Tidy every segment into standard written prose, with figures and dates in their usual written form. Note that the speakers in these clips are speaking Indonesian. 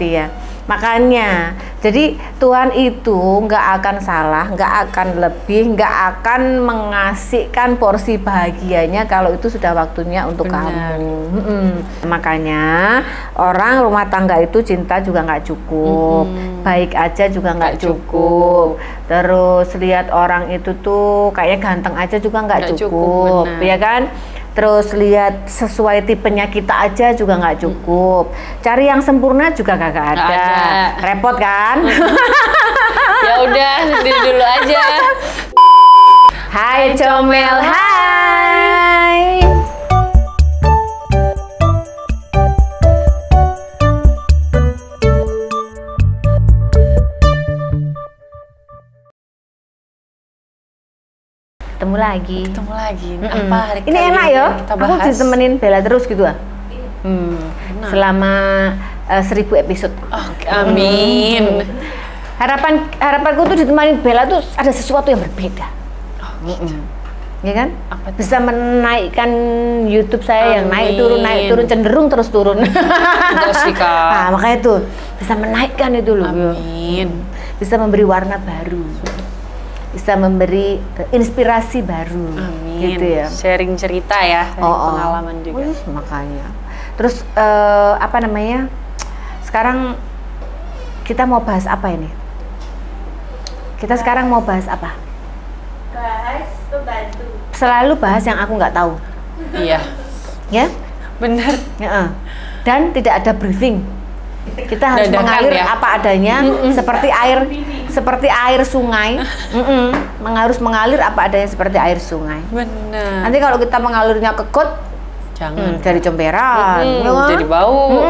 Ya. Makanya, jadi Tuhan itu nggak akan salah, nggak akan lebih, nggak akan mengasihkan porsi bahagianya kalau itu sudah waktunya untuk kamu. Makanya orang rumah tangga itu cinta juga nggak cukup, baik aja juga nggak cukup. Terus lihat orang itu tuh kayaknya ganteng aja juga nggak cukup, ya kan? Terus lihat sesuai tipenya kita aja juga nggak cukup. Cari yang sempurna juga kagak ada. Repot kan? Ya udah, sendiri dulu aja. Hai Comel, hai. Ketemu lagi. Apa hari ini enak ya? Aku ditemenin Bella terus gitu ah. Selama 1000 episode. Amin. Harapanku tuh ditemenin Bella tuh ada sesuatu yang berbeda. Ya kan? Bisa menaikkan YouTube saya yang naik turun cenderung terus turun. Sih, Kak. Nah, makanya tuh bisa menaikkan itu loh. Amin. Bisa memberi warna baru. Bisa memberi inspirasi baru. Amin. Gitu ya. Sharing cerita ya, pengalaman juga. Makanya. Terus apa namanya? Sekarang kita mau bahas apa ini? Kita sekarang mau bahas apa? Bahas pembantu. Selalu bahas yang aku nggak tahu. Iya. Ya? Benar. Ya, dan tidak ada briefing. Kita harus Dadakan mengalir ya? apa adanya, seperti air sungai. Harus mengalir apa adanya seperti air sungai. Benar. Nanti kalau kita mengalirnya ke got, jangan jadi comberan, jadi bau.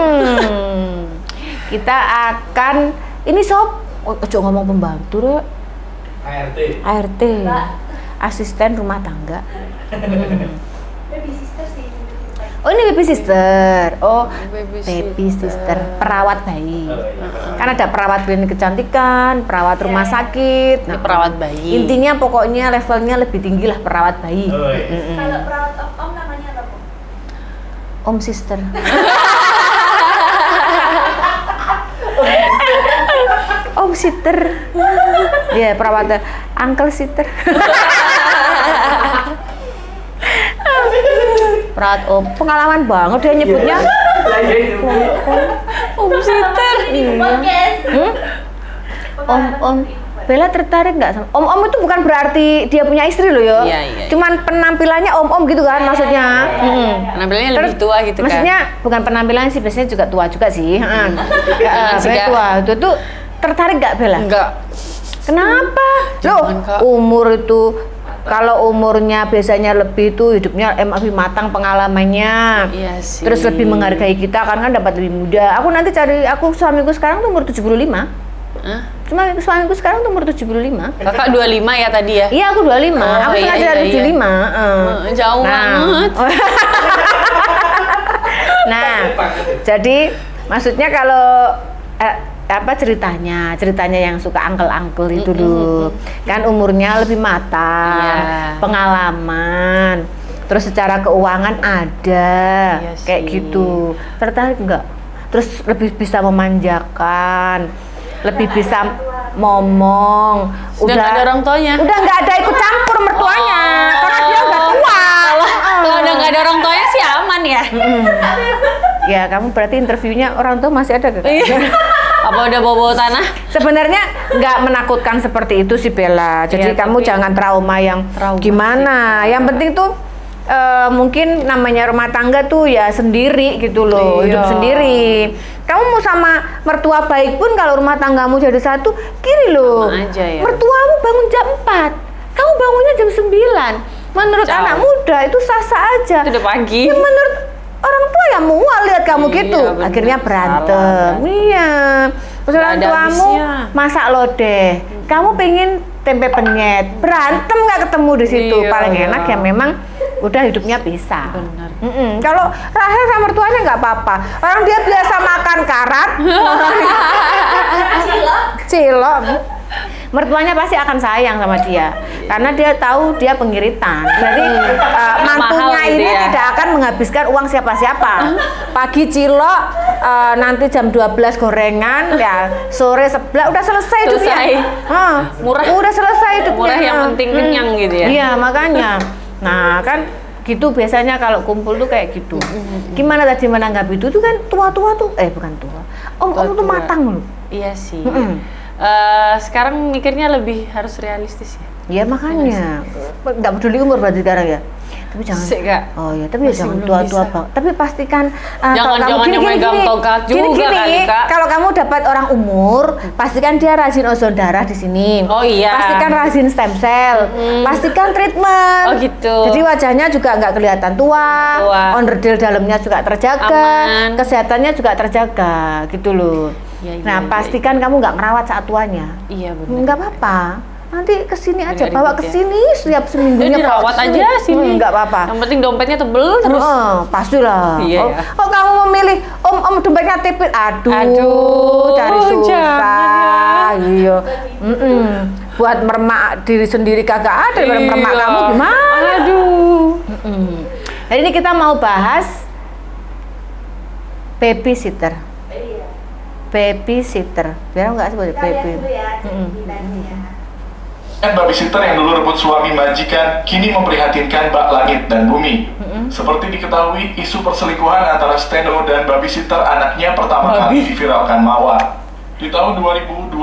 Kita akan ini sob, ojo ngomong pembantu deh. ART, asisten rumah tangga. Baby sister sih. Oh ini baby sister, Baby sister, perawat bayi. Kan ada perawat klinik kecantikan, perawat rumah sakit. Ini perawat bayi. Intinya pokoknya levelnya lebih tinggi lah perawat bayi. Kalau perawat om namanya apa, Bu? Om sister. Om sitter. Ya perawat uncle sitter. Perawat om, pengalaman banget dia nyebutnya. Om sitter. Om. Bella tertarik nggak sama om itu? Bukan berarti dia punya istri loh ya. Iya. Cuman penampilannya om gitu kan maksudnya. Penampilannya lebih tua gitu kan. Maksudnya bukan penampilan sih, biasanya juga tua juga sih. Tua itu tuh tertarik nggak Bella? Enggak. Kenapa? Loh, umur itu kalau umurnya biasanya lebih tuh hidupnya lebih matang pengalamannya. Iya sih. Terus lebih menghargai kita kan dapat lebih muda. Aku suamiku sekarang tuh umur 75. Cuma suamiku sekarang tuh umur 75. Kakak 25 ya tadi ya? Iya, aku 25. Aku sengaja 75. Jauh banget. Nah, jadi maksudnya kalau ceritanya yang suka angkel itu dulu kan umurnya lebih matang, pengalaman, terus secara keuangan ada, kayak gitu. Tertarik nggak? Terus lebih bisa memanjakan, lebih bisa ngomong. Udah nggak ada orang tuanya? Udah nggak ada ikut campur mertuanya, karena dia udah tua. Kalau udah nggak ada orang tuanya sih aman ya. Ya kamu berarti interviewnya orang tua masih ada gak? Apa udah bawa tanah? Sebenarnya nggak menakutkan seperti itu sih Bella. Jadi kamu jangan trauma yang gimana. Yang penting tuh mungkin namanya rumah tangga tuh ya sendiri gitu loh, hidup sendiri. Kamu mau sama mertua baik pun kalau rumah tanggamu jadi satu, kiri loh. Mertuamu bangun jam 4, kamu bangunnya jam 9. Menurut anak muda itu sah-sah aja. Itu udah pagi. Ya, menurut orang tua ya mual lihat kamu gitu, akhirnya berantem. Iya, terus orang tuamu masak lodeh, kamu pengen tempe penyet, berantem nggak ketemu di situ. Paling enak ya memang udah hidupnya pisah. Kalau Rahel sama mertuanya nggak apa-apa, orang dia biasa makan karat, cilok. mertuanya pasti akan sayang sama dia karena dia tahu dia pengiritan. Jadi mantunya Mahal gitu ini ya. tidak akan menghabiskan uang siapa-siapa. Pagi cilok, nanti jam 12 gorengan, ya sore sebelah udah selesai hidupnya. Selesai. Murah. Udah selesai hidupnya. Murah yang penting kenyang gitu ya. Iya makanya. Nah kan gitu biasanya kalau kumpul tuh kayak gitu. Gimana tadi menanggapi itu? Itu kan tua-tua tuh, bukan tua. Om tuh Tua-tua. matang loh. Iya sih. Sekarang mikirnya lebih harus realistis ya. Ya makanya nggak peduli umur berarti sekarang ya. Tapi jangan. Sik, Kak. Oh ya, tapi ya Masih jangan belum tua-tua bisa. banget. Tapi pastikan Jangan yang megang tongkat juga kali, Kak. Kalau kamu dapat orang umur, pastikan dia rajin ozon darah di sini. Oh iya. Pastikan rajin stem cell. Pastikan treatment. Oh gitu. Jadi wajahnya juga nggak kelihatan tua. Onderdil dalamnya juga terjaga. Aman. Kesehatannya juga terjaga, gitu loh. Iya, iya, Nah, iya, pastikan kamu nggak merawat saat tuanya. Iya benar. Nggak apa-apa. Nanti kesini aja, Nggak bawa ribet ya. kesini setiap seminggunya. Jadi dirawat bawa kesini. aja sini. Nggak apa-apa. Yang penting dompetnya tebel terus. Pastilah. Iya, Oh, ya. oh, kamu memilih om dompetnya tipis. Aduh, Cari susah. jangan Iya. Buat mermak diri sendiri kagak ada, daripada mermak Iya. kamu gimana? Aduh. Hari ini kita mau bahas babysitter. Iya. Babysitter. Biar nggak sebut Kita lihat baby. dulu ya ceritanya ya. Babysitter yang dulu rebut suami majikan kini memprihatinkan bak langit dan bumi. Seperti diketahui, isu perselingkuhan antara Steno dan babysitter anaknya pertama kali diviralkan Mawar. Di tahun 2022,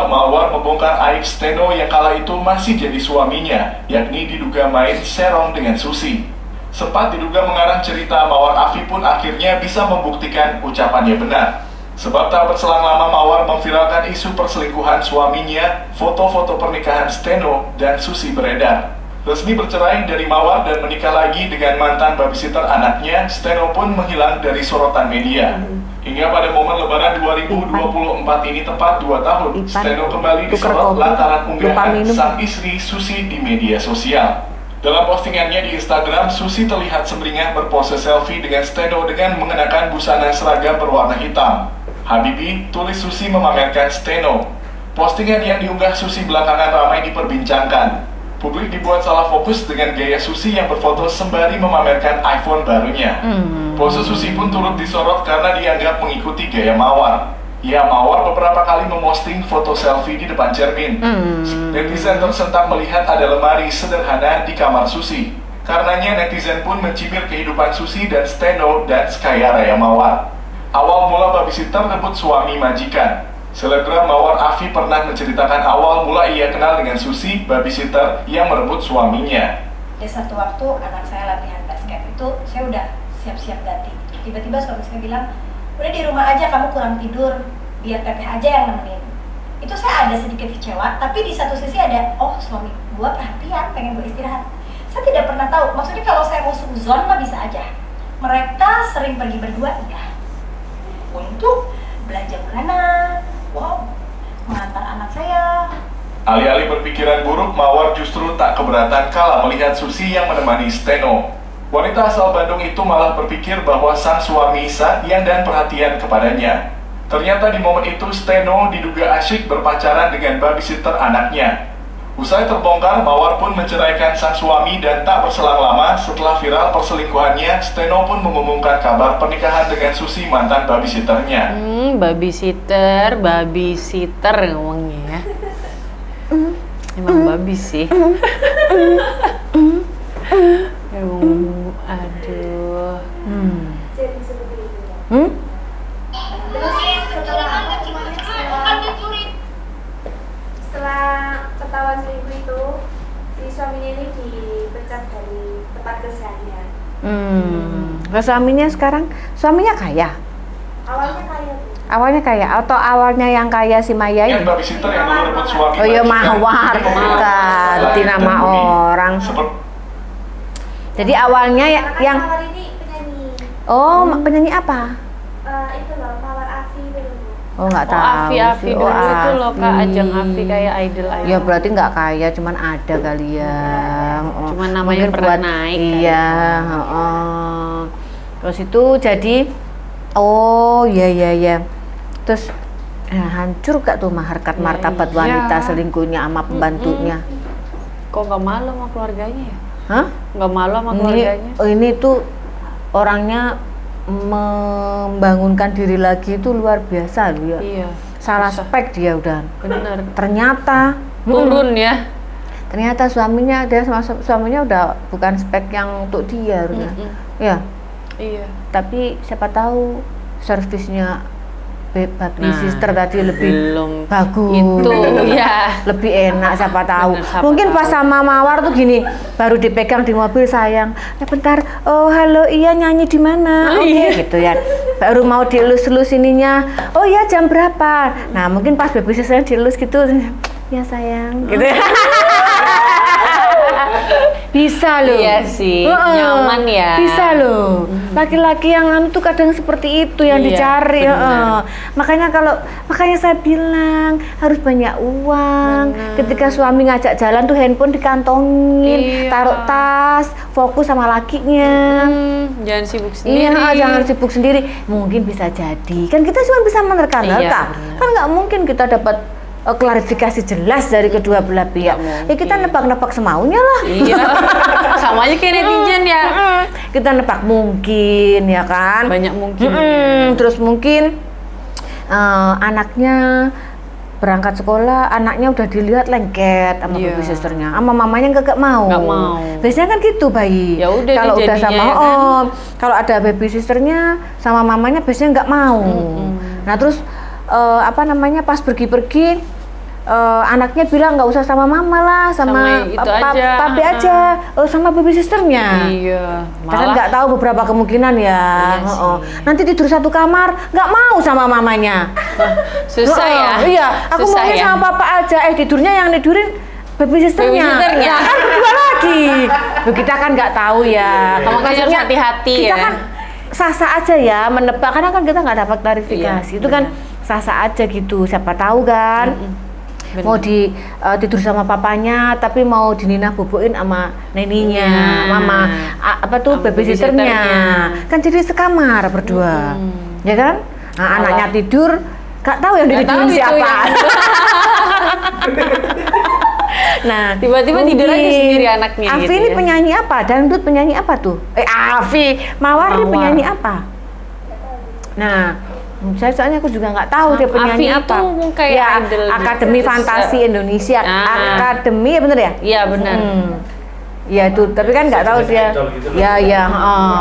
Mawar membongkar aib Steno yang kala itu masih jadi suaminya, yakni diduga main serong dengan Susi. Sempat diduga mengarang cerita, Mawar Afi pun akhirnya bisa membuktikan ucapannya benar. Sebab tak berselang lama Mawar memviralkan isu perselingkuhan suaminya, foto-foto pernikahan Steno dan Susi beredar. Resmi bercerai dari Mawar dan menikah lagi dengan mantan babysitter anaknya, Steno pun menghilang dari sorotan media. Hingga pada momen Lebaran 2024 ini tepat 2 tahun, Steno kembali disorot lantaran unggahan sang istri Susi di media sosial. Dalam postingannya di Instagram, Susi terlihat sumringah berpose selfie dengan Steno dengan mengenakan busana seragam berwarna hitam. Habibi, tulis Susi memamerkan Steno. Postingan yang diunggah Susi belakangan ramai diperbincangkan. Publik dibuat salah fokus dengan gaya Susi yang berfoto sembari memamerkan iPhone barunya. Pose Susi pun turut disorot karena dianggap mengikuti gaya Mawar. Ya, Mawar beberapa kali memposting foto selfie di depan cermin. Netizen tersentak melihat ada lemari sederhana di kamar Susi. Karenanya netizen pun mencibir kehidupan Susi dan Steno dan kaya raya Mawar. Awal mula babysitter rebut suami majikan. Selebgram Mawar Afi pernah menceritakan awal mula ia kenal dengan Susi, babysitter yang merebut suaminya. Di satu waktu anak saya latihan basket itu, saya udah siap-siap ganti. Tiba-tiba suami saya bilang, udah di rumah aja, kamu kurang tidur, biar teteh aja yang nemenin. Itu saya ada sedikit kecewa, tapi di satu sisi ada, oh suami gua perhatian, pengen gua istirahat. Saya tidak pernah tahu, maksudnya kalau saya mau suzon mah bisa aja. Mereka sering pergi berdua, iya. Untuk belanja bulanan, wow, mengantar anak saya. Alih-alih berpikiran buruk, Mawar justru tak keberatan kala melihat Susi yang menemani Steno. Wanita asal Bandung itu malah berpikir bahwa sang suami sayang dan perhatian kepadanya. Ternyata di momen itu Steno diduga asyik berpacaran dengan babysitter anaknya. Usai terbongkar, Mawar pun menceraikan sang suami dan tak berselang lama setelah viral perselingkuhannya, Steno pun mengumumkan kabar pernikahan dengan Susi mantan babysitternya. Babysitter ngomongnya ya. Emang babi sih. Aduh. Jadi seperti itu ya. Terus setelah apa kemarin setelah ketahuan selingkuh itu, si suaminya ini dipecat dari tempat kerjanya. Kalau suaminya sekarang, suaminya kaya. Awalnya kaya tuh. Awalnya kaya atau awalnya yang kaya si Maya Yang ini? babysitter yang dulu rebut suami Oh iya, majikan, Mawar, kini memviralkan ganti langit dan nama bumi. orang. Seperti Jadi awalnya Karena yang Mawar ini penyanyi. penyanyi apa? Itu loh, Mawar Afi itu loh. Oh nggak Oh, tahu. Afi sih. dulu itu loh Kak, Afi. ajang Afi kayak idol. Ya berarti nggak kaya, cuman ada kali ya. Oh, Cuman namanya mungkin pernah naik kali. Iya. Terus itu jadi, oh iya. Terus hancur gak tuh harkat martabat wanita selingkuhnya sama pembantunya? Kok nggak malu sama keluarganya ya? Hah? Nggak malu sama keluarganya? Ini tuh orangnya membangunkan diri lagi itu luar biasa dia. Iya. Salah spek dia udah. Bener. Ternyata Turun ya. Ternyata suaminya udah bukan spek yang untuk dia harusnya. Ya. Iya. Tapi siapa tahu servisnya baby sister tadi lebih bagus. Itu ya. Lebih enak siapa tahu. Bener, siapa Mungkin tahu. pas sama Mawar tuh gini, baru dipegang di mobil sayang. Bentar. Oh, halo, iya nyanyi di mana? Oke, gitu ya. Baru mau dielus-elus ininya. Oh iya, jam berapa? Nah, mungkin pas baby sisternya dielus gitu. Ya sayang, gitu. Bisa loh. Iya sih, nyaman ya. Bisa loh. Laki-laki yang anu tuh kadang seperti itu yang Iya, dicari. benar. Makanya saya bilang harus banyak uang. Benar. Ketika suami ngajak jalan tuh handphone dikantongin, Iya. taruh tas, fokus sama lakinya. Jangan sibuk sendiri. Iya, jangan sibuk sendiri. Mungkin bisa jadi. Kan kita cuma bisa menerka-nerka. Iya, benar. Kan nggak mungkin kita dapat klarifikasi jelas dari kedua belah pihak. Ya kita nebak-nebak semaunya lah. Iya. Sama aja kayak netizen ya. Kita nebak mungkin ya kan. Banyak mungkin. Terus mungkin anaknya berangkat sekolah, anaknya udah dilihat lengket sama Iya. baby sisternya, sama mamanya nggak mau. Nggak mau. Biasanya kan gitu bayi. Ya udah kalau deh udah sama jadinya, ya kan? kalau ada baby sisternya sama mamanya biasanya nggak mau. Nah terus pas pergi-pergi anaknya bilang nggak usah sama mama lah, sama itu aja. papi aja, sama baby sisternya. Iya. Kita kan nggak tahu beberapa kemungkinan ya. Iya sih. Nanti tidur satu kamar, nggak mau sama mamanya. Susah ya. Iya, aku Susah maunya ya. sama papa aja. Tidurnya yang nidurin baby sisternya. Baby sisternya. Ya, kan berdua lagi. Loh, kita kan nggak tahu ya. Makanya harus hati-hati kita ya. kan sah-sah aja ya menebak, karena kan kita nggak dapat klarifikasi. Iya, Itu kan sah-sah aja gitu. Siapa tahu kan. Bener. Mau tidur sama papanya tapi mau dininah boboin sama neninya, mama Sama baby sitternya. Kan jadi sekamar berdua. Ya kan? Nah, anaknya tidur gak tahu yang ditidurin siapa. Nah, Tiba-tiba tidur aja sendiri anaknya Afi gitu ini ya. penyanyi apa? Dangdut penyanyi apa tuh? Afi, Mawar ini penyanyi apa? Nah, soalnya aku juga nggak tahu dia penyanyi Afi apa. itu kayak ya, idol Akademi gitu. Fantasi Indonesia. Akademi ya bener ya? Iya benar. Ya itu, tapi kan nggak tahu dia. Ya.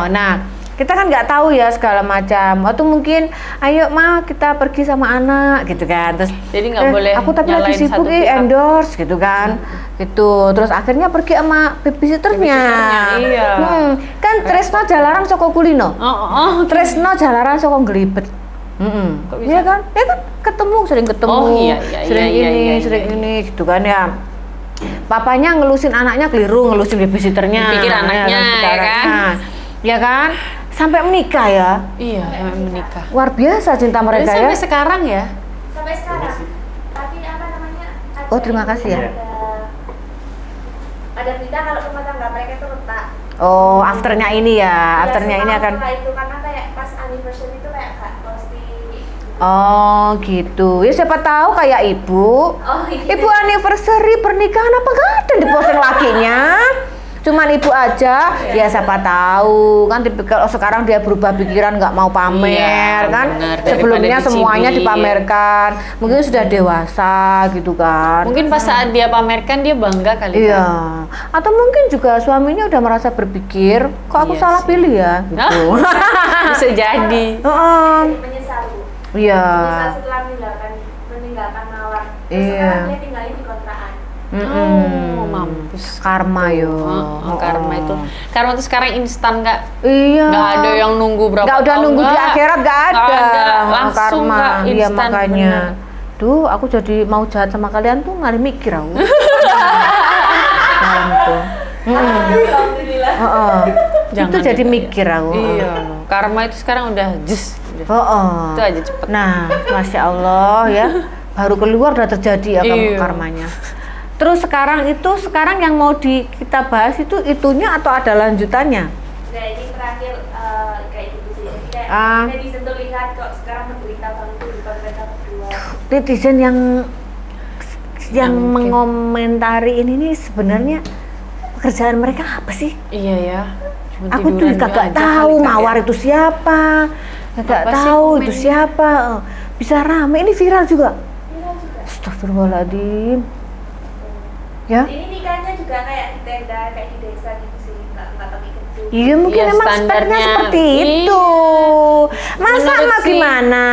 Nah, kita kan nggak tahu ya segala macam. Atau mungkin, ayo ma kita pergi sama anak gitu kan. Terus, Jadi nggak boleh aku tapi lagi nyalain sibuk satu pihak. endorse gitu kan. Gitu. Terus akhirnya pergi sama babysitternya. Iya. Kan Tresno Jalaran soko kulino. Tresno Jalaran soko ngelibet. Kok bisa? Iya kan? Ya kan sering ketemu. Oh, iya, sering iya, ini gitu kan ya. Papanya ngelusin anaknya keliru, ngelusin babysitternya. Dipikir anaknya, ya kan? Ya kan? Sampai menikah ya. Iya, sampai menikah. Luar biasa cinta mereka ya. Sampai sekarang ya. Sampai sekarang. Tapi apa namanya? Oh, terima kasih ya. Ada berita kalau rumah tangga mereka itu retak. Oh, afternya ini ya. Afternya ini akan. Setelah itu karena kayak pas anniversary itu kayak gak posting. Oh gitu. Ya siapa tahu kayak ibu. Oh, iya. Ibu anniversary pernikahan apa gak ada di posting lakinya. Cuman ibu aja, ya siapa tahu kan tipikal sekarang dia berubah pikiran nggak mau pamer Iya, kan. bener. Sebelumnya Daripada semuanya dicibir. dipamerkan. Mungkin sudah dewasa gitu kan. Mungkin pas saat dia pamerkan dia bangga kali. Iya. Kan? Atau mungkin juga suaminya udah merasa berpikir, kok aku Iya salah sih. pilih ya gitu. Bisa jadi. Heeh. Menyesal bu. Iya. Menyesal setelah meninggalkan Mawar. Terus Iya. sekarang dia tinggalin di kontrakan. Oh, mampus. Karma yo. Karma itu sekarang instan nggak? Iya. Nggak ada yang nunggu berapa Nggak udah tahun, nunggu di nggak. akhirat, nggak ada. Langsung Karma. nggak, Iya instan, makanya. bener. Duh, aku jadi mau jahat sama kalian tuh nggak ada mikir aku. Gitu. Alhamdulillah. Itu jadi mikir aku. Iya. Karma itu sekarang udah jus. Itu aja cepet. Nah, masya Allah ya, baru keluar udah terjadi ya Iya. karmanya. Terus sekarang yang mau kita bahas itu itunya atau ada lanjutannya? Nah ini terakhir kayak gitu sih. Jadi kayak Ah. netizen tuh lihat kok sekarang menderita banget tuh bukan mereka berdua. netizen yang mengomentari ini nih sebenarnya pekerjaan mereka apa sih? Iya ya. Aku tuh kagak tahu Mawar itu siapa, kagak tahu itu siapa. Bisa rame, ini viral juga. Astagfirullahaladzim. Ya. Ini nikahnya juga kayak di tenda, kayak di desa gitu sih, nggak pakai gedung. Iya mungkin Iya, memang standarnya speknya seperti itu. Masa Menurut mah sih. gimana?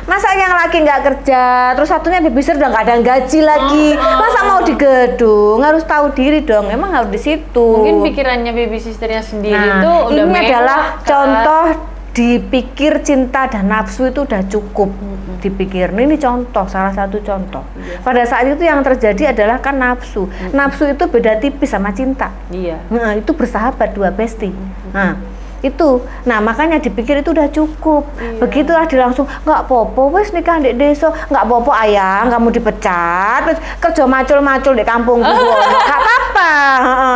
Masa yang laki nggak kerja, terus satunya babysitter udah nggak ada gaji lagi. Masa mau di gedung? Harus tahu diri dong. Emang harus di situ. Mungkin pikirannya baby sisternya sendiri Nah, tuh udah ini mewah, adalah kan? contoh dipikir cinta dan nafsu itu udah cukup dipikir. Ini contoh, salah satu contoh. Pada saat itu yang terjadi adalah kan nafsu. Nafsu itu beda tipis sama cinta. Iya. Nah, itu bersahabat dua bestie. Nah, itu. Nah, makanya dipikir itu udah cukup. Begitulah dia langsung nggak popo wes nikah di desa, nggak popo ayang kamu dipecat, terus kerja macul-macul di kampung gue. Nggak apa-apa,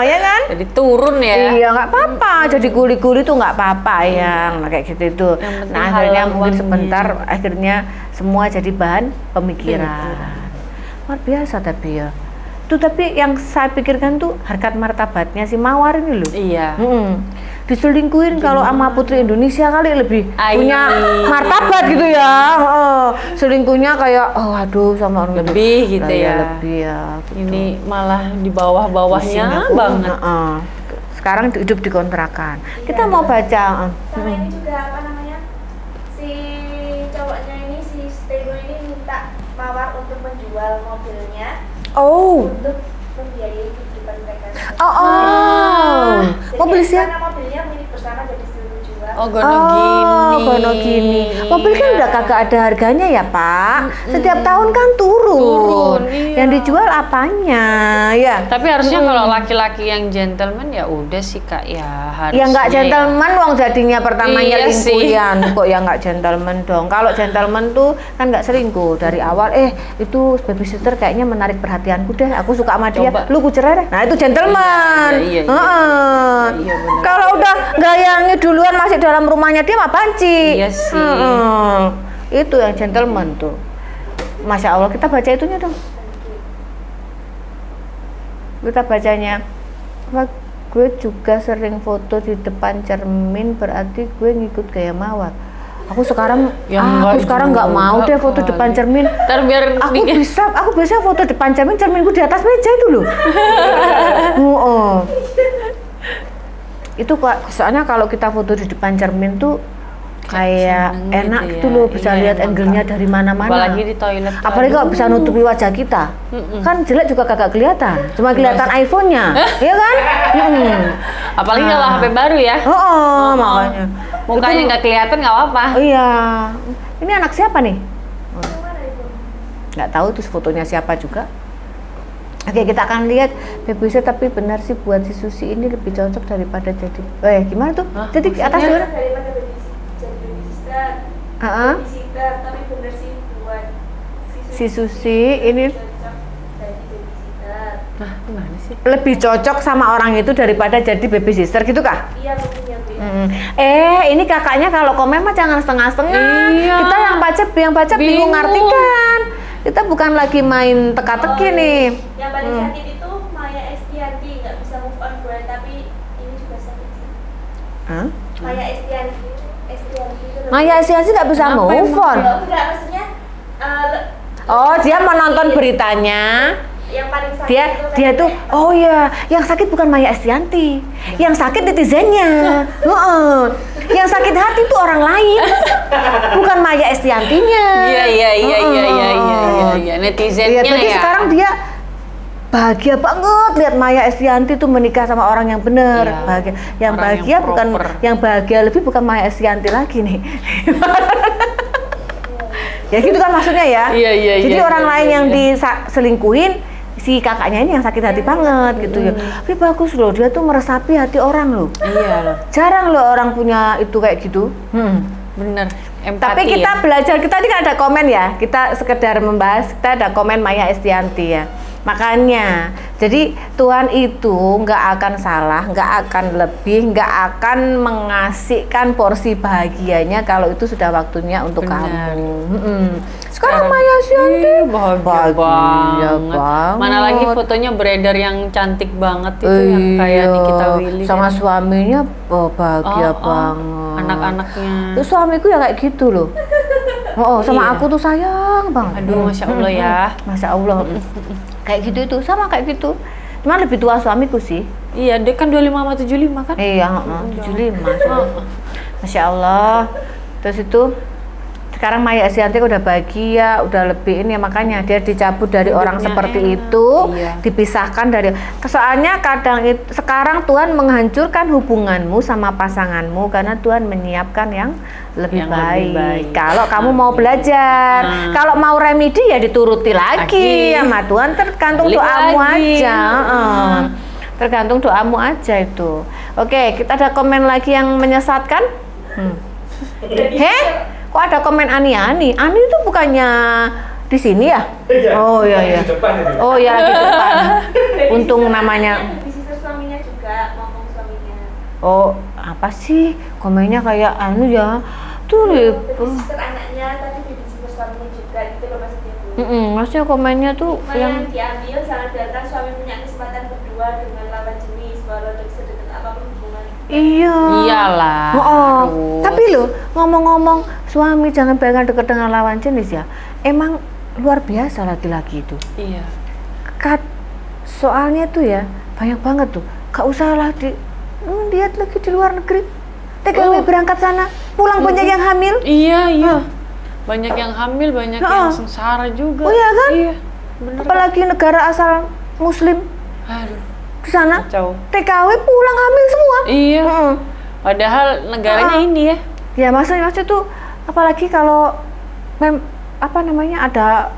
ya kan? Jadi turun ya. Iya nggak apa-apa, jadi kuli-kuli tuh nggak apa-apa yang kayak gitu itu. Yang penting Nah akhirnya halal mungkin uangnya. sebentar, akhirnya semua jadi bahan pemikiran. Luar biasa tapi ya. Itu tapi yang saya pikirkan tuh harkat martabatnya si Mawar ini loh. Iya. Diselingkuhin kalau sama putri Indonesia kali lebih Ai. punya martabat gitu ya. Selingkuhnya kayak aduh sama orang itu. Lebih gitu Lah ya. Lebih ya. Gitu. Ini malah di bawah-bawahnya Pusing aku. banget. Sekarang hidup di kontrakan. Kita mau baca. Sama ini juga apa namanya, si cowoknya ini, si Steno ini minta Mawar untuk menjual mobilnya untuk membiayai kehidupan mereka. Jadi Mau beli siapa? karena mobilnya milik bersama jadi disuruh jual. Oh, gono gini. Gono gini. Mobil kan udah kagak ada harganya ya Pak. Setiap tahun kan turun. Iya. Yang dijual apanya ya? Tapi harusnya kalau laki-laki yang gentleman ya udah sih Kak ya harusnya. Ya nggak gentleman wong jadinya pertamanya Iya sih. lingkuyan kok ya nggak gentleman dong. Kalau gentleman tuh kan nggak selingkuh dari awal. Itu babysitter kayaknya menarik perhatianku deh. Aku suka sama dia. Coba. Lu ku cerai deh. Nah itu gentleman. Iya, Heeh. Iya, benar. Kalau udah gayanya duluan masih dalam rumahnya dia mah banci. Iya sih. Itu yang gentleman tuh. Masya Allah kita baca itunya dong. Kita bacanya. Apa, gue juga sering foto di depan cermin berarti gue ngikut gaya Mawar. Aku sekarang Ya, aku sekarang nggak mau deh foto kali. depan cermin. Ntar biar Aku biasanya foto depan cermin, cerminku di atas meja itu loh. Itu soalnya kalau kita foto di depan cermin tuh kayak seneng enak gitu gitu ya. loh, bisa Iya, lihat emang, angle-nya Kak. dari mana-mana. Apalagi di toilet. Apalagi kalau bisa nutupi wajah kita, kan jelek juga kagak kelihatan, cuma kelihatan iPhone-nya, ya kan? Apalagi kalau HP baru ya. Makanya. Mukanya Itu- nggak kelihatan nggak apa-apa. Iya, ini anak siapa nih? Nggak tahu itu fotonya siapa juga. Oke, kita akan lihat babysitter, tapi benar sih buat si Susi ini lebih cocok daripada jadi. Gimana tuh? Hah, Jadi atas maksudnya? dulu. Daripada jadi babysitter, babysitter, tapi bener sih buat Si Susi ini cocok jadi babysitter. Nah, gimana sih? lebih cocok sama orang itu daripada jadi babysitter gitu kah? Iya mungkin ya Bu. Ini kakaknya kalau komen mah jangan setengah-setengah. Iya. Kita yang baca bingung Bingung. ngartikan. Kita bukan lagi main teka-teki nih. Yang paling sakit itu Maya Estianti, nggak bisa move on gue, tapi ini juga sakit sih. Hah? Maya Estianti itu lebih- Maya Estianti nggak bisa Kenapa move emang? on. Enggak, maksudnya Dia menonton beritanya. yang paling sakit Dia itu tuh, yang sakit bukan Maya Estianti, yang sakit netizennya. Yang sakit hati itu orang lain, bukan Maya Estiantinya. Iya, netizennya Iya, tadi ya. sekarang dia bahagia banget lihat Maya Estianti tuh menikah sama orang yang benar. Iya, Bahagia. Yang orang bahagia yang bukan proper. yang bahagia lebih bukan Maya Estianti lagi nih. Ya gitu kan maksudnya ya. Iya, Jadi iya, orang iya, lain iya, yang iya. diselingkuhin, si kakaknya ini yang sakit hati banget gitu ya. Tapi bagus loh, dia tuh meresapi hati orang loh. Iya loh. Jarang loh orang punya itu kayak gitu. Bener. Empati. Tapi kita ya. belajar, kita ini kan ada komen ya, kita sekedar membahas, kita ada komen Maya Estianti ya. Makanya, jadi Tuhan itu nggak akan salah, nggak akan lebih, nggak akan mengasihkan porsi bahagianya kalau itu sudah waktunya untuk kamu. Sekarang Maya Ashanty bahagia banget. Mana lagi fotonya beredar yang cantik banget itu yang kayak Nikita Willy sama kan? suaminya bahagia banget. Anak-anaknya. Terus suamiku ya kayak gitu loh. Sama aku tuh sayang banget. Aduh, Masya Allah ya. Masya Allah. Kayak gitu itu, sama kayak gitu. Cuma lebih tua suamiku sih. Iya, dia kan 25 sama 75 kan? Iya, 75. Masya Allah. Terus itu sekarang Maya Ashanty udah bahagia, udah lebih ini, makanya dia dicabut dari orang seperti itu, dipisahkan dari. Soalnya kadang sekarang Tuhan menghancurkan hubunganmu sama pasanganmu karena Tuhan menyiapkan yang lebih baik. Kalau kamu mau belajar, kalau mau remedi ya dituruti lagi sama Tuhan, tergantung doamu aja. Tergantung doamu aja itu. Oke, kita ada komen lagi yang menyesatkan. Kok ada komen Ani? Ani itu bukannya di sini ya? Oh iya. Oh ya di depan. Untung namanya. Suaminya juga ngomong suaminya. Oh apa sih komennya kayak anu ya? Tuh Sister anaknya tadi babysitter suaminya juga gitu loh maksudnya. Maksudnya komennya tuh yang diambil sangat datang suami punya kesempatan berdua dengan lawan jenis walau sedekat apapun hubungan. Iya. Iyalah. Tapi loh ngomong-ngomong suami jangan pegang dekat dengan lawan jenis ya. Emang luar biasa laki-laki itu. Iya. Soalnya tuh ya banyak banget tuh. Gak usah lah lihat lagi di luar negeri. TKW berangkat sana, pulang banyak yang hamil. Iya. Banyak yang hamil, banyak yang sengsara juga. Oh iya kan? Iya. Bener. Apalagi negara asal Muslim. Aduh. Di sana Kacau. TKW pulang hamil semua. Iya. Padahal negaranya ini ya. Ya maksudnya tuh apalagi kalau ada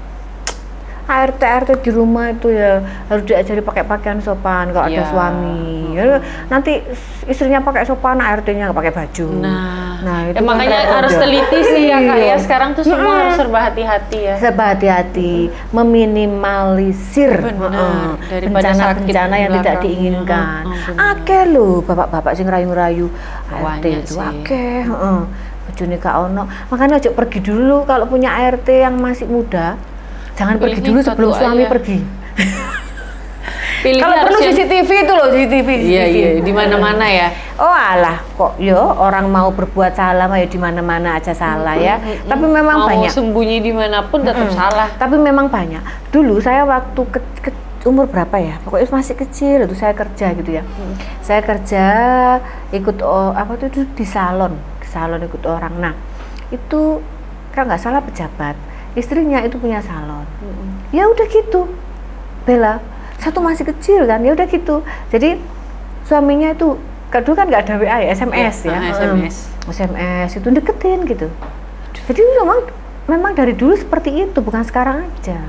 ART di rumah itu ya harus diajari pakai pakaian sopan kalau ada suami. Ya, nanti istrinya pakai sopan, ART-nya nggak pakai baju. Nah itu makanya harus teliti sih ya Kak ya. Sekarang tuh semua harus serba hati-hati ya. Serba hati-hati, meminimalisir bencana-bencana yang tidak diinginkan. Akeh lho bapak-bapak sing rayu-rayu ART itu akeh. Bojone gak ono. Makanya aja pergi dulu kalau punya ART yang masih muda. Jangan pergi dulu sebelum suami pergi. Kalau perlu CCTV itu loh, CCTV. Iya, di mana-mana ya. Oh alah, kok orang mau berbuat salah ya di mana-mana aja salah ya. Tapi memang mau banyak. Mau sembunyi dimanapun tetap salah. Tapi memang banyak. Dulu saya waktu umur berapa ya? Pokoknya masih kecil itu saya kerja gitu ya. Saya kerja ikut di salon ikut orang. Nah, itu kalau nggak salah pejabat. Istrinya itu punya salon. Ya udah gitu. Bella, satu masih kecil kan. Ya udah gitu. Jadi suaminya itu dulu kan nggak ada WA ya, SMS ya. SMS itu deketin gitu. Jadi memang dari dulu seperti itu, bukan sekarang aja.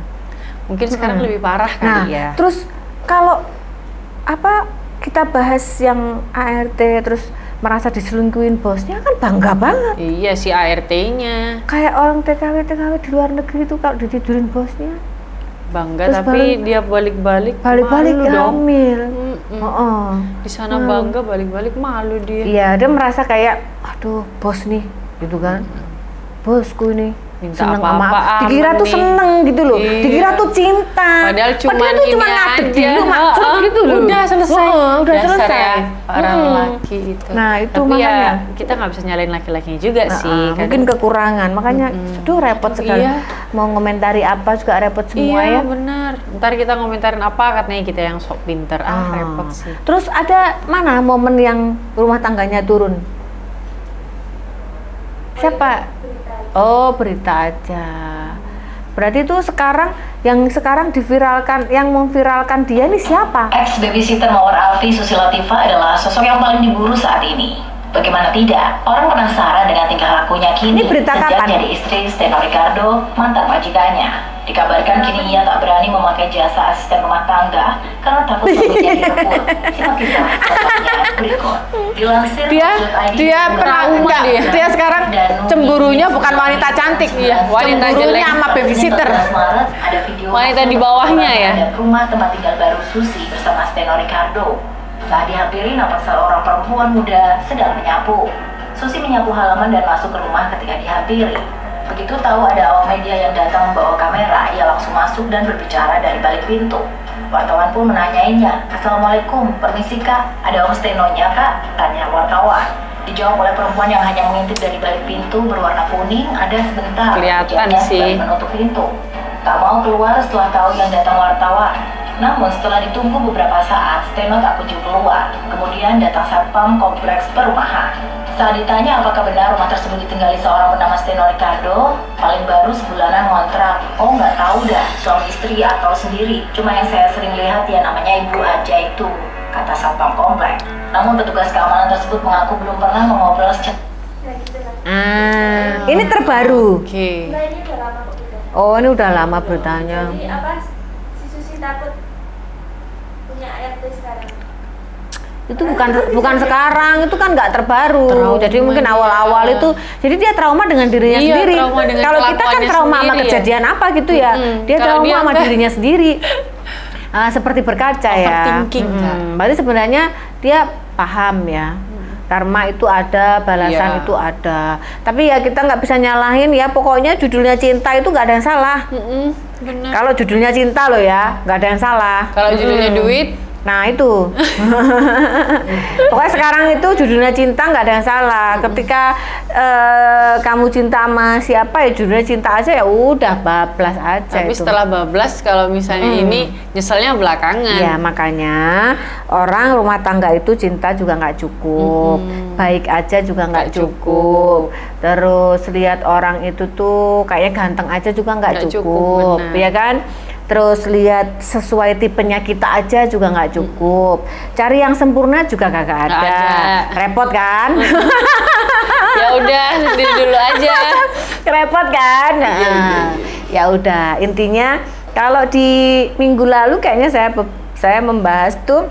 Mungkin sekarang lebih parah kali ya. Terus kalau kita bahas yang ART terus merasa diselingkuhin bosnya kan bangga banget. Iya si ART-nya. Kayak orang TKW di luar negeri itu kalau ditidurin bosnya bangga, terus tapi dia balik-balik hamil. Di sana bangga, balik-balik malu dia. Iya, dia merasa kayak aduh bos nih gitu kan. Bosku ini minta seneng apa-apa dikira tuh seneng gitu loh. Dikira tuh cinta. Padahal cuma ngadeg dulu maksud gitu loh. Udah selesai. Udah selesai. Ya, orang laki itu. Nah, itu tapi makanya ya kita nggak bisa nyalain laki-lakinya juga sih. Mungkin kekurangan. Makanya aduh repot sekali. Mau ngomentari apa juga repot semua ya. Iya, benar. Ntar kita ngomentarin apa katanya kita yang sok pinter. Repot sih. Terus ada mana momen yang rumah tangganya turun? Siapa? Oh, berita aja. Berarti itu yang sekarang diviralkan, yang memviralkan dia ini siapa? Ex babysitter Mawar Alfi Susi Latifah adalah sosok yang paling diburu saat ini. Bagaimana tidak, orang penasaran dengan tingkah lakunya kini. Ini berita sejak kapan? jadi istri Steno Ricardo, mantan majikannya. Dikabarkan kini ia tak berani memakai jasa asisten rumah tangga karena takut suaminya direbut. Simak kisah lengkapnya berikut. Dilansir dia trauma dia sekarang cemburunya bukan wanita cantik, wanita jelek sama babysitter. Maret ada video video wanita di bawahnya ya. Terhadap rumah tempat tinggal baru Susi bersama Steno Ricardo. Saat dihampiri, nampak seorang perempuan muda sedang menyapu. Susi menyapu halaman dan masuk ke rumah ketika dihampiri. Begitu tahu ada awak media yang datang membawa kamera, ia langsung masuk dan berbicara dari balik pintu. Wartawan pun menanyainya, "Assalamualaikum, permisi kak, ada Om Steno-nya kak?" tanya wartawan. Dijawab oleh perempuan yang hanya mengintip dari balik pintu berwarna kuning, "Ada sebentar." Kelihatan sih. Menutup pintu. Tak mau keluar setelah tahu yang datang wartawan. Namun setelah ditunggu beberapa saat, Steno tak kunjung keluar. Kemudian datang satpam kompleks perumahan. Saat ditanya apakah benar rumah tersebut ditinggali seorang bernama Steno Ricardo, paling baru sebulanan ngontrak. "Oh nggak tahu dah, suami istri atau sendiri. Cuma yang saya sering lihat ya namanya Ibu aja itu," kata satpam komplek. Namun petugas keamanan tersebut mengaku belum pernah mengobrol secara. Ini terbaru. Oke. Nah, ini udah lama kok gitu. Oh, ini udah lama beritanya. Jadi apa, si Susi takut punya ART sekarang? Itu bukan sekarang, itu kan nggak terbaru. Trauma Jadi mungkin dia. awal-awal itu, jadi dia trauma dengan dirinya Iya, sendiri. trauma dengan Kalau kita kan kelakuannya trauma sama sendiri ya. kejadian apa gitu ya, dia Kalau trauma dia sama enggak. dirinya sendiri. Seperti berkaca ya. Overthinking, Kak. Berarti sebenarnya dia paham ya. Karma itu ada, balasan Iya. itu ada. Tapi ya kita nggak bisa nyalahin ya. Pokoknya judulnya cinta itu nggak ada yang salah. Bener. Kalau judulnya cinta loh ya, nggak ada yang salah. Kalau judulnya duit, Nah itu, pokoknya sekarang itu judulnya cinta nggak ada yang salah. Ketika kamu cinta sama siapa ya judulnya cinta aja ya udah bablas aja. tapi itu. setelah bablas kalau misalnya ini nyeselnya belakangan. Ya makanya orang rumah tangga itu cinta juga nggak cukup, baik aja juga nggak Nggak cukup. Terus lihat orang itu tuh kayaknya ganteng aja juga nggak Nggak cukup, cukup, benar. ya kan? Terus lihat sesuai tipenya kita aja juga nggak cukup. Cari yang sempurna juga kagak Nggak ada. ada. Repot kan? Ya udah sendiri dulu aja. Repot kan? Nah, ya udah. Intinya kalau di minggu lalu kayaknya saya membahas tuh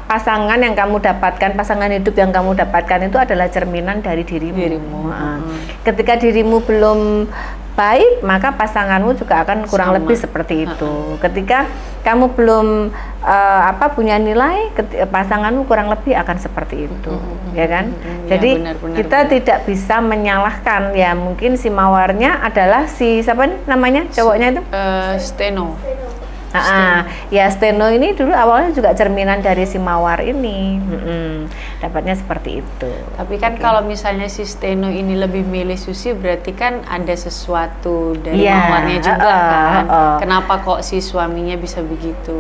pasangan yang kamu dapatkan, pasangan hidup yang kamu dapatkan itu adalah cerminan dari dirimu. Ketika dirimu belum baik, maka pasanganmu juga akan kurang Sama. lebih seperti itu. Ketika kamu belum punya nilai, pasanganmu kurang lebih akan seperti itu, ya kan? Jadi Ya, benar, kita tidak bisa menyalahkan ya. Mungkin si mawarnya adalah si siapa nih namanya cowoknya itu? Steno. Ya Steno ini dulu awalnya juga cerminan dari si mawar ini. Dapatnya seperti itu. Tapi kan Oke. kalau misalnya si Steno ini lebih milih Susi, berarti kan ada sesuatu dari Iya, mawarnya juga kan. heeh. Kenapa kok si suaminya bisa begitu?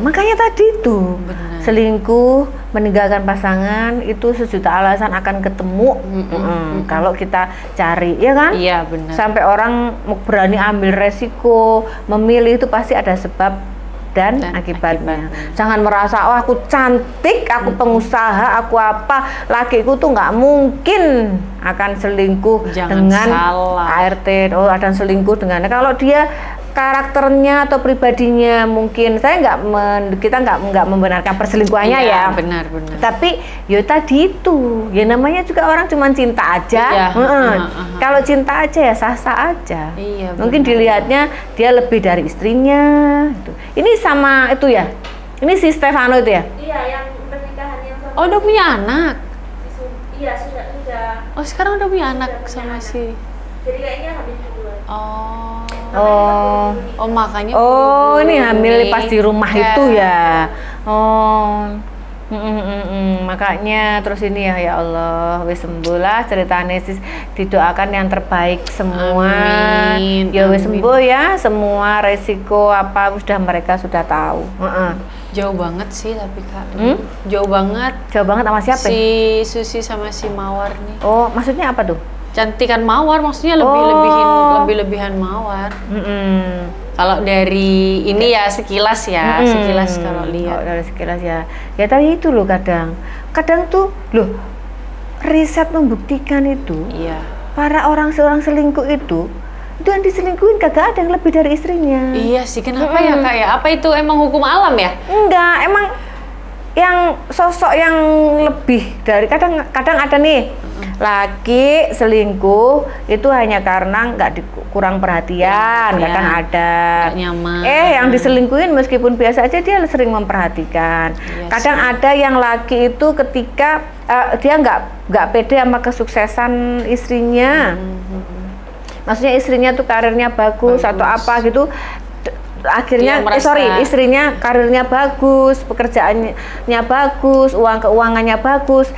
Makanya tadi tuh Benar. selingkuh, meninggalkan pasangan itu sejuta alasan akan ketemu. Kalau kita cari, ya kan? Iya benar. Sampai orang berani ambil resiko, memilih itu pasti ada sebab dan akibatnya. Jangan merasa, wah aku cantik, aku pengusaha, aku apa, lakiku tuh nggak mungkin akan selingkuh. Jangan dengan salah. ART. Akan selingkuh dengan kalau dia karakternya atau pribadinya mungkin kita nggak membenarkan perselingkuhannya ya. Benar. Tapi ya tadi itu, ya namanya juga orang cuma cinta aja. Iya, Kalau cinta aja ya sah-sah aja. Iya, Mungkin benar. dilihatnya dia lebih dari istrinya. Gitu. Ini sama itu ya. Ini si Stefano itu ya. Iya, yang pernikahan yang sama. Oh udah punya anak? Iya, sudah. Oh sekarang udah punya anak Sudah punya sama anak. si. Jadi kayaknya habis duluan. Oh makanya. Ini hamil pas di rumah Iya. itu ya. Makanya terus ini ya Allah, wis sembuh lah ceritanya sis, didoakan yang terbaik semua. Amin, Ya wis amin. sembuh ya, semua resiko apa mereka sudah tahu. Jauh banget sih tapi Kak. Jauh banget. Jauh banget sama siapa? Si Susi sama si Mawar nih. Oh, maksudnya apa tuh? Cantikan Mawar maksudnya lebih-lebihan Mawar. Kalau dari ini ya sekilas kalau lihat. Dari sekilas ya. Ya tadi itu loh kadang tuh loh riset membuktikan itu. Iya. Para orang selingkuh itu yang diselingkuhin kagak ada yang lebih dari istrinya. Iya sih, kenapa ya Kak ya? Apa itu emang hukum alam ya? Enggak, emang yang sosok yang lebih dari kadang ada nih laki selingkuh itu hanya karena kurang perhatian, nggak kan ada. Gak nyaman. Yang diselingkuhin meskipun biasa aja dia sering memperhatikan. Kadang ada yang laki itu ketika dia nggak pede sama kesuksesan istrinya. Maksudnya istrinya tuh karirnya bagus atau apa gitu, akhirnya istrinya karirnya bagus, pekerjaannya bagus, keuangannya bagus.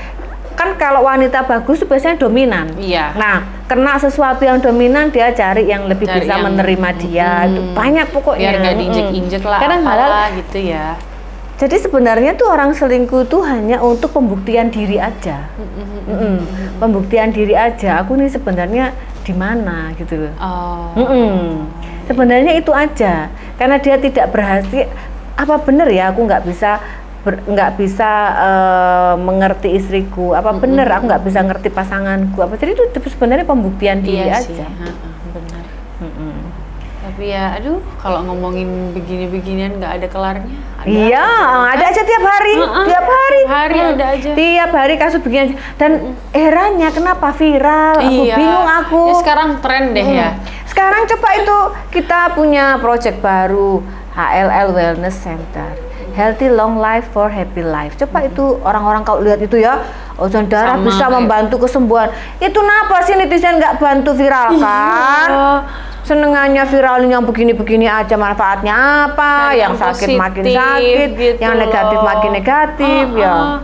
Kan kalau wanita bagus itu biasanya dominan. Iya. Nah, kena sesuatu yang dominan dia cari yang lebih bisa menerima dia. Itu banyak pokoknya. Biar nggak diinjek-injek lah, apalah gitu ya. Jadi sebenarnya tuh orang selingkuh tuh hanya untuk pembuktian diri aja. Pembuktian diri aja. Aku nih sebenarnya di mana gitu loh. Sebenarnya itu aja. Karena dia tidak berhasil. Apa benar ya aku nggak bisa mengerti istriku? Apa benar aku nggak bisa ngerti pasanganku? Apa jadi itu sebenarnya pembuktian diri aja. Benar. Tapi ya, aduh, kalau ngomongin begini-beginian nggak ada kelarnya. Iya, ada aja tiap hari, tiap hari. Ada aja. Tiap hari kasus begini. Dan eranya kenapa viral? Aku bingung aku. Ya, sekarang tren deh ya. Sekarang coba itu kita punya project baru, HLL Wellness Center. Healthy Long Life for Happy Life. Coba itu orang-orang kalau lihat itu ya, ozon darah bisa membantu kesembuhan. Itu kenapa sih netizen nggak bantu viralkan? Senengannya viralin yang begini-begini aja, manfaatnya apa? Yang sakit makin sakit, gitu, yang negatif makin negatif ya.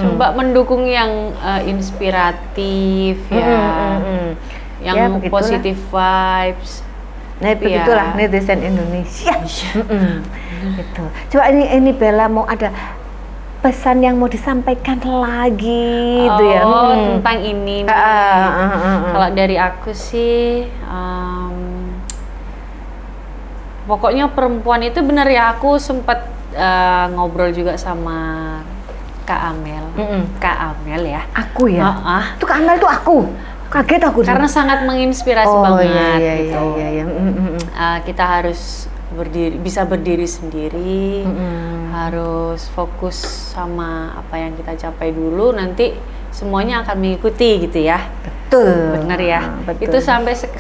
Coba mendukung yang inspiratif ya, yang positive vibes. Nah begitulah netizen Indonesia. Gitu. Coba ini Bella mau ada pesan yang mau disampaikan lagi gitu ya. Tentang ini nih. Kalau dari aku sih pokoknya perempuan itu benar ya, aku sempat ngobrol juga sama Kak Amel. Kak Amel ya. Aku ya. Tuh Kak Amel tuh aku. Kaget aku. Karena sangat menginspirasi banget gitu. Iya. Kita harus bisa berdiri sendiri, harus fokus sama apa yang kita capai dulu, nanti semuanya akan mengikuti gitu ya. Betul. Benar ya. Betul. Itu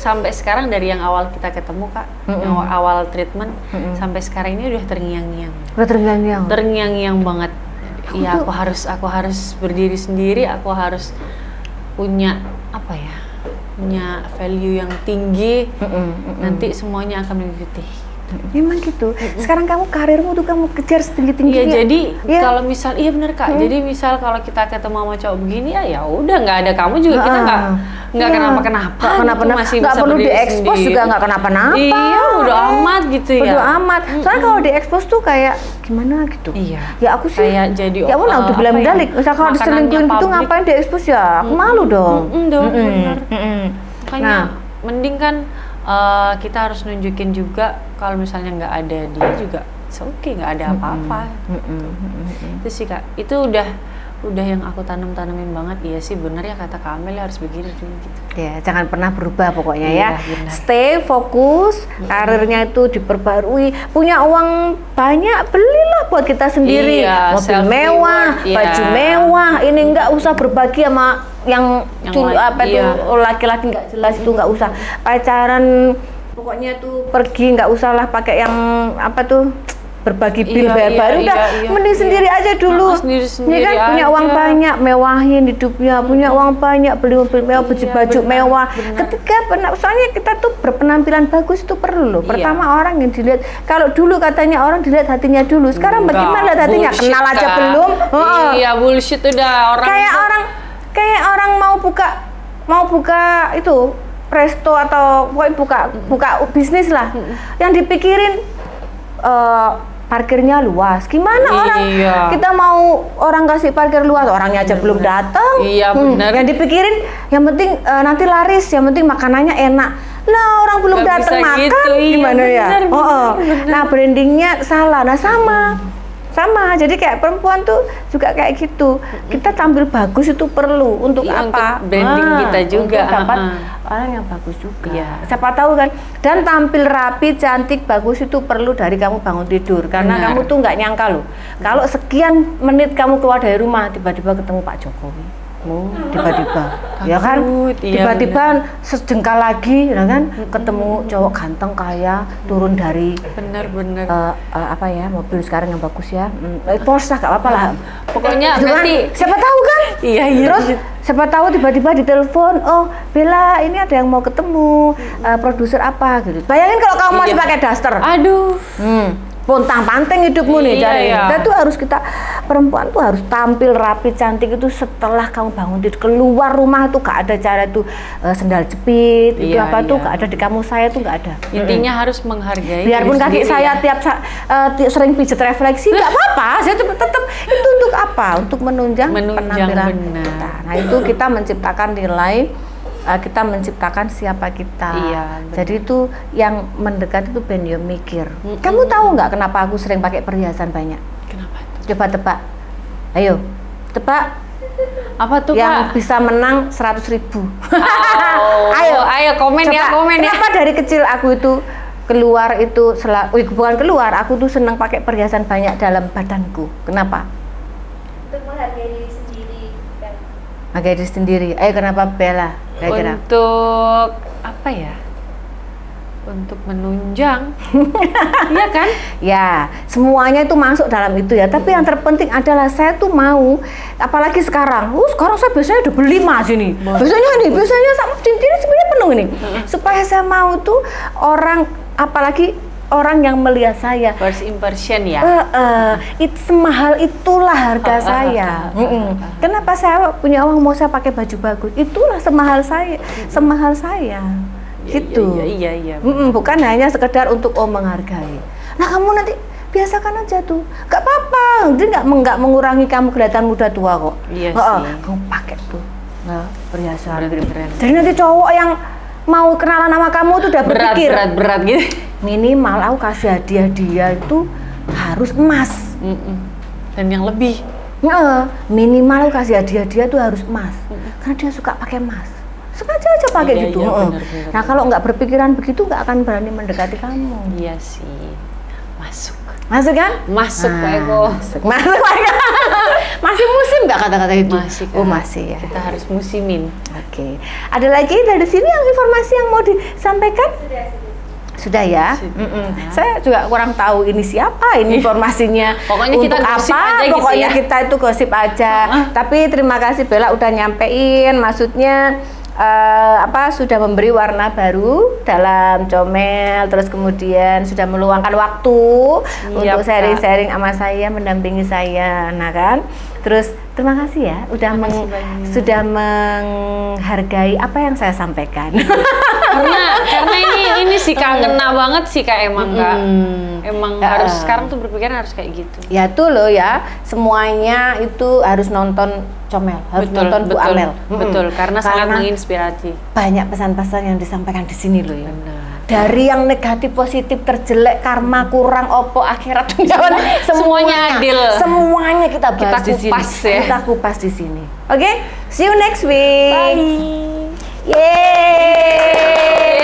sampai sekarang dari yang awal kita ketemu Kak, yang awal treatment sampai sekarang ini udah terngiang-ngiang. Terngiang-ngiang banget. Iya, aku harus berdiri sendiri, aku harus punya apa ya? Punya value yang tinggi. Nanti semuanya akan mengikuti. Memang gitu. Sekarang kamu karirmu tuh kamu kejar setinggi-tingginya. Iya, jadi kalau misal bener Kak. Jadi misal kalau kita ketemu sama cowok begini ya udah nggak ada kamu juga kita nggak kenapa-kenapa. Masih nggak bisa perlu diekspos juga nggak kenapa-napa. Iya, udah amat gitu ya. Udah amat. Soalnya kalau diekspos tuh kayak gimana gitu. Iya. Ya aku sih. Kayak jadi ya mau udah bilang dalik. Misal kalau diselingkuhin gitu ngapain diekspos ya? Aku malu dong. Bener. Makanya mending kan kita harus nunjukin juga kalau misalnya nggak ada dia juga oke, nggak ada apa-apa. Itu sih Kak, itu udah yang aku tanemin banget. Iya sih bener ya kata Kak Amel, harus begini gitu. Ya jangan pernah berubah pokoknya ya. Bener. Stay fokus, karirnya itu diperbarui, punya uang banyak belilah buat kita sendiri, mobil mewah, baju mewah. Ini nggak usah berbagi sama yang laki-laki nggak jelas itu, nggak usah pacaran. Pokoknya tuh pergi nggak usah lah pakai yang berbagi bil bayar-bayar, udah mending sendiri aja dulu. Ini kan punya uang banyak, mewahin hidupnya, punya uang banyak, beli mobil mewah, baju mewah. Ketika soalnya kita tuh berpenampilan bagus itu perlu. Pertama orang yang dilihat, kalau dulu katanya orang dilihat hatinya dulu, sekarang bagaimana lihat hatinya? Kenal aja belum? Iya, bullshit udah orang. Kayak orang mau buka itu resto atau pokoknya buka bisnis lah. Yang dipikirin parkirnya luas. Gimana orang kita mau orang kasih parkir luas, orangnya aja belum datang. Iya benar. Yang dipikirin yang penting nanti laris, yang penting makanannya enak. Lah orang belum datang makan gitu. Gimana ya? Bener. Nah brandingnya salah. Nah sama, jadi kayak perempuan tuh juga kayak gitu. Kita tampil bagus itu perlu untuk apa? Untuk branding kita juga. Untuk dapat orang yang bagus juga. Siapa tahu kan. Dan tampil rapi, cantik, bagus itu perlu dari kamu bangun tidur. Karena kamu tuh nggak nyangka loh. Kalau sekian menit kamu keluar dari rumah, tiba-tiba ketemu Pak Jokowi. anakmu tiba-tiba, ya kan? Tiba-tiba sejengkal lagi, ya kan? Ketemu cowok ganteng kaya turun dari apa ya mobil sekarang yang bagus ya, Porsche gak apa-apa lah. Pokoknya gitu nanti kan? Siapa tahu kan? Iya. Terus siapa tahu tiba-tiba ditelepon, oh Bella ini ada yang mau ketemu produser apa gitu. Bayangin kalau kamu masih pakai daster. Aduh. Pontang-panting hidupmu nih cari. Iya. Dan tuh harus perempuan tuh harus tampil rapi cantik itu setelah kamu bangun tidur, keluar rumah tuh gak ada cara tuh sendal jepit itu apa tuh gak ada di kamu saya tuh gak ada. Intinya harus menghargai. Biarpun kaki saya tiap sering pijet refleksi gak apa-apa, saya tetap itu untuk apa? Untuk menunjang penampilan kita. Nah itu kita menciptakan nilai. Kita menciptakan siapa kita. Jadi itu yang mendekat itu ben yo mikir. Kamu tahu nggak kenapa aku sering pakai perhiasan banyak? Kenapa tuh? Coba tebak. Ayo, tebak. Apa tuh yang Kak? bisa menang 100.000. Ayo komen coba, ya, komen ya. Kenapa dari kecil aku itu keluar itu bukan keluar, aku tuh senang pakai perhiasan banyak dalam badanku. Kenapa? Untuk menghargai diri sendiri. Menghargai diri sendiri. Ayo kenapa Bella? Kira-kira. Untuk apa ya? Untuk menunjang. Iya kan? Ya, semuanya itu masuk dalam itu ya. Tapi yang terpenting adalah saya tuh mau, apalagi sekarang. Sekarang saya biasanya udah beli 5 sini. Biasanya sama cincin sebenarnya penuh ini. Supaya saya mau tuh orang, apalagi orang yang melihat saya first impression ya. Itu semahal itulah harga saya. Kenapa saya punya uang mau saya pakai baju bagus? Itulah semahal saya. Gitu. Iya. Bukan hanya sekedar untuk menghargai. Nah kamu nanti biasakan aja tuh, gak apa-apa. Dia nggak mengurangi kamu kelihatan muda tua kok. Iya sih. Kamu pakai tuh perhiasan. Bener. Jadi nanti cowok yang mau kenalan sama kamu tuh udah berpikir berat gitu. Minimal aku kasih hadiah dia itu harus emas. Dan yang lebih. Minimal aku kasih hadiah dia tuh harus emas. Karena dia suka pakai emas. Sengaja aja pakai gitu. Bener. Nah kalau nggak berpikiran begitu nggak akan berani mendekati kamu. Iya sih. Masuk kan? Masuk Pak Eko. Masuk. Masih musim nggak kata-kata itu? Masih. Masih ya. Kita harus musimin. Oke. Ada lagi dari sini yang informasi yang mau disampaikan? Sudah ya. Saya juga kurang tahu ini siapa, ini informasinya. Pokoknya untuk kita gosip apa? aja Pokoknya gitu ya. kita itu gosip aja. Tapi terima kasih Bella udah nyampein, maksudnya sudah memberi warna baru dalam comel, terus kemudian sudah meluangkan waktu untuk sharing-sharing sama saya, mendampingi saya, nah kan. Terus terima kasih ya sudah menghargai apa yang saya sampaikan. karena ini sih Kak, ngena banget sih Kak emang Kak. Emang harus sekarang tuh berpikiran harus kayak gitu. Ya tuh loh ya, semuanya itu harus nonton comel, harus nonton Bu Amel. Betul, karena sangat menginspirasi. Banyak pesan-pesan yang disampaikan di sini loh ya. Benar. Dari yang negatif, positif, terjelek, karma, kurang, opo, akhirat, semuanya adil. Semuanya kita bahas di sini. Kita kupas di sini. Oke, see you next week. Bye. Yeay.